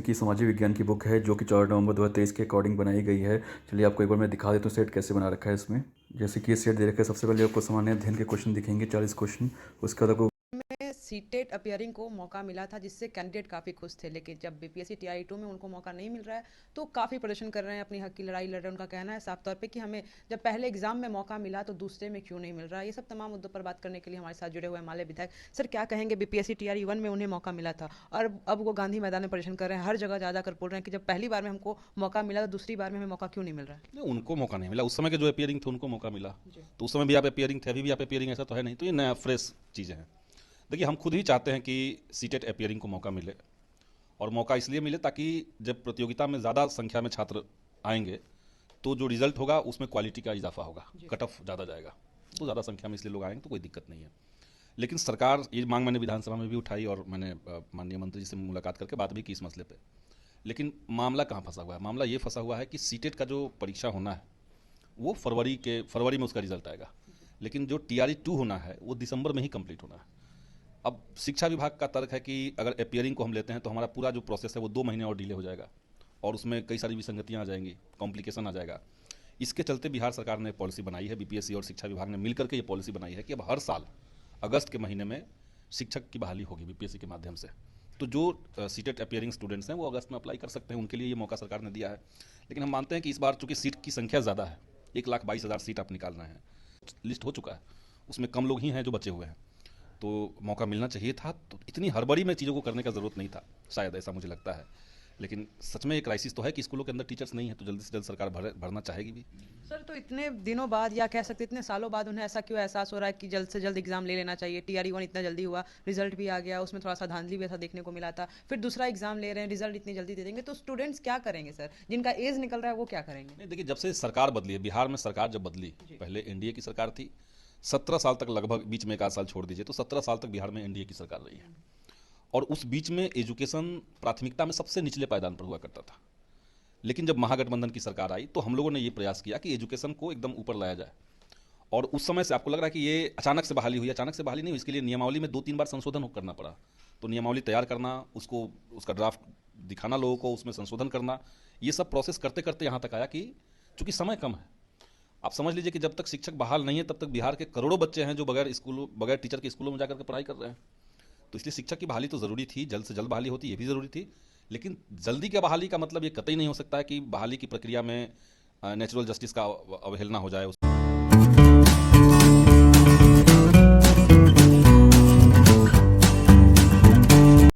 की सामाजिक विज्ञान की बुक है जो कि 4 नवंबर 2023 के अकॉर्डिंग बनाई गई है। चलिए आपको एक बार मैं दिखा देता हूँ सेट कैसे बना रखा है इसमें। जैसे कि ये सेट दे रखा है, सबसे पहले आपको सामान्य अध्ययन के क्वेश्चन दिखेंगे 40 क्वेश्चन। उसके बाद आपको में सीटेट अपियरिंग को मौका मिला था जिससे कैंडिडेट काफ़ी खुश थे, लेकिन जब बीपीएससी टीआई 2 में उनको मौका नहीं मिल रहा है तो काफ़ी प्रदर्शन कर रहे हैं, अपनी हक की लड़ाई लड़ रहे हैं। उनका कहना है साफ तौर पे कि हमें जब पहले एग्जाम में मौका मिला तो दूसरे में क्यों नहीं मिल रहा है। ये सब तमाम मुद्दों पर बात करने के लिए हमारे साथ जुड़े हुए माले विधायक। सर, क्या कहेंगे? बीपीएससी टीआई 1 में उन्हें मौका मिला था और अब वो गांधी मैदान में प्रदर्शन कर रहे हैं, हर जगह जा जाकर बोल रहे हैं कि जब पहली बार में हमको मौका मिला तो दूसरी बार में हमें मौका क्यों नहीं मिल रहा है। नहीं, उनको मौका नहीं मिला। उस समय के जो अपियरिंग थे उनको मौका मिला। जी। तो उस समय भी आप अपियरिंग थे, अभी भी आप अपियरिंग, ऐसा तो है नहीं। तो ये नया फ्रेश चीज़ें हैं। देखिए, हम खुद ही चाहते हैं कि सीटेट अपियरिंग को मौका मिले, और मौका इसलिए मिले ताकि जब प्रतियोगिता में ज़्यादा संख्या में छात्र आएंगे तो जो रिजल्ट होगा उसमें क्वालिटी का इजाफा होगा, कट ऑफ ज़्यादा जाएगा। तो ज़्यादा संख्या में इसलिए लोग आएंगे तो कोई दिक्कत नहीं है। लेकिन सरकार, ये मांग मैंने विधानसभा में भी उठाई और मैंने माननीय मंत्री जी से मुलाकात करके बात भी की इस मसले पे। लेकिन मामला कहाँ फंसा हुआ है? मामला ये फंसा हुआ है कि सीटेट का जो परीक्षा होना है वो फरवरी में उसका रिजल्ट आएगा, लेकिन जो टीआरई 2 होना है वो दिसंबर में ही कंप्लीट होना है। अब शिक्षा विभाग का तर्क है कि अगर अपियरिंग को हम लेते हैं तो हमारा पूरा जो प्रोसेस है वो 2 महीने और डिले हो जाएगा और उसमें कई सारी विसंगतियाँ आ जाएंगी, कॉम्प्लिकेशन आ जाएगा। इसके चलते बिहार सरकार ने पॉलिसी बनाई है, बीपीएससी और शिक्षा विभाग ने मिलकर के ये पॉलिसी बनाई है कि अब हर साल अगस्त के महीने में शिक्षक की बहाली होगी बीपीएससी के माध्यम से। तो जो सीटेट अपियरिंग स्टूडेंट्स हैं वो अगस्त में अप्लाई कर सकते हैं, उनके लिए ये मौका सरकार ने दिया है। लेकिन हम मानते हैं कि इस बार चूंकि सीट की संख्या ज़्यादा है, 1,22,000 सीट आप निकालना है, लिस्ट हो चुका है, उसमें कम लोग ही हैं जो बचे हुए हैं, तो मौका मिलना चाहिए था। तो इतनी हड़बड़ी में चीज़ों को करने का ज़रूरत नहीं था, शायद ऐसा मुझे लगता है। लेकिन सच में एक क्राइसिस तो है कि स्कूलों के अंदर टीचर्स नहीं है, तो जल्दी से जल्द सरकार भरना चाहेगी भी। सर, तो इतने दिनों बाद या कह सकते इतने सालों बाद उन्हें ऐसा क्यों एहसास हो रहा है कि जल्द से जल्द एग्जाम ले लेना चाहिए? टीआरई 1 इतना जल्दी हुआ, रिजल्ट भी आ गया, उसमें थोड़ा सा धांधली भी ऐसा देखने को मिला था, फिर दूसरा एग्जाम ले रहे हैं, रिजल्ट इतनी जल्दी दे देंगे तो स्टूडेंट्स क्या करेंगे? सर, जिनका एज निकल रहा है वो क्या करेंगे? नहीं, देखिए, जब से सरकार बदली है बिहार में, सरकार जब बदली, पहले एनडीए की सरकार थी, 17 साल तक लगभग, बीच में एक आध साल छोड़ दीजिए, तो 17 साल तक बिहार में एनडीए की सरकार रही है। और उस बीच में एजुकेशन प्राथमिकता में सबसे निचले पायदान पर हुआ करता था। लेकिन जब महागठबंधन की सरकार आई तो हम लोगों ने ये प्रयास किया कि एजुकेशन को एकदम ऊपर लाया जाए। और उस समय से आपको लग रहा है कि ये अचानक से बहाली हुई, अचानक से बहाली नहीं हुई। इसके लिए नियमावली में 2-3 बार संशोधन करना पड़ा। तो नियमावली तैयार करना, उसको, उसका ड्राफ्ट दिखाना लोगों को, उसमें संशोधन करना, ये सब प्रोसेस करते करते यहाँ तक आया कि चूंकि समय कम है, आप समझ लीजिए कि जब तक शिक्षक बहाल नहीं है तब तक बिहार के करोड़ों बच्चे हैं जो बगैर टीचर के स्कूलों में जाकर के पढ़ाई कर रहे हैं। तो इसलिए शिक्षक की बहाली तो ज़रूरी थी, जल्द से जल्द बहाली होती, ये भी ज़रूरी थी। लेकिन जल्दी की बहाली का मतलब ये कतई नहीं हो सकता है कि बहाली की प्रक्रिया में नेचुरल जस्टिस का अवहेलना हो जाए।